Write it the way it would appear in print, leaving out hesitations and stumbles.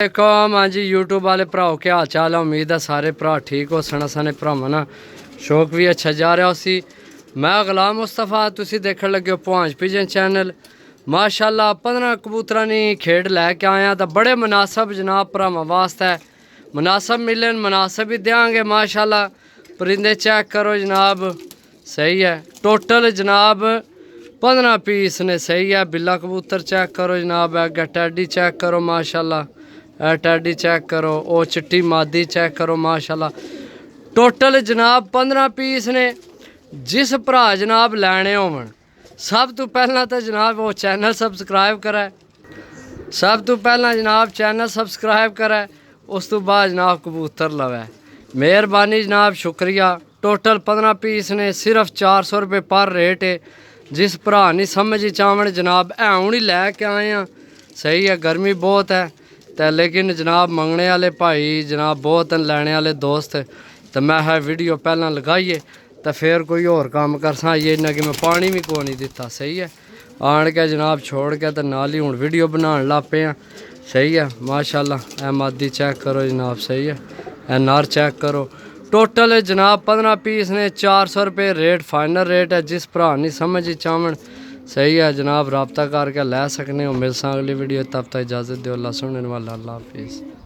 देखो हाँ जी यूट्यूब वाले भराओ क्या हाल चाल है। उम्मीद है सारे भरा ठीक हो सन साने भरावां ना शौक भी अच्छा जा रहा उसी। मैं गुलाम मुस्तफा तुसी देखने लगे हो भांज पिजन चैनल। माशाल्लाह 15 कबूतरां दी खेड लैके आया तो बड़े मुनासब जनाब भरावां वास्ते मुनासब मिलन मुनासब ही देंगे। माशाल्लाह परिंदे चेक करो जनाब, सही है। टोटल जनाब 15 पीस ने, सही है। बिल्ला कबूतर चेक करो जनाब, अगर टैडी चेक करो माशाल्लाह, टैडी चेक करो, ओ चिट्टी मादी चेक करो माशाल्लाह। टोटल जनाब 15 पीस ने। जिस भरा जनाब लैने होवन सब तो पहला तो जनाब वो चैनल सबसक्राइब करै, सब तो पहला जनाब चैनल सबसक्राइब करै, उस तो बाद जनाब कबूतर लवै। मेहरबानी जनाब, शुक्रिया। टोटल 15 पीस ने, सिर्फ 400 रुपये पर रेट है। जिस भरा नहीं समझ चावन जनाब हूँ ही लैके आए हैं, सही है। गर्मी बहुत है तो लेकिन जनाब मंगने वाले भाई जनाब बहुत हैं, लैने वाले दोस्त। तो मैं है वीडियो पहला लगाइए तो फिर कोई और काम कर सा, ये इन्ना कि मैं पानी भी को नहीं दिता, सही है। आन के जनाब छोड़ के तो नाल ही हूँ वीडियो बनाने लग पे हैं, सही है। माशाल्लाह ए मादी चेक करो जनाब, सही है। ए नार चेक करो। टोटल जनाब 15 पीस ने, 400 रुपये रेट फाइनल रेट है। जिस भरा नहीं समझ चावन सही है जनाब रबता करके लै सकने हो। मिलसा अगली वीडियो, तब तक इजाज़त दो। अल्लाह सुनने वाला, अल्लाह हाफिज़।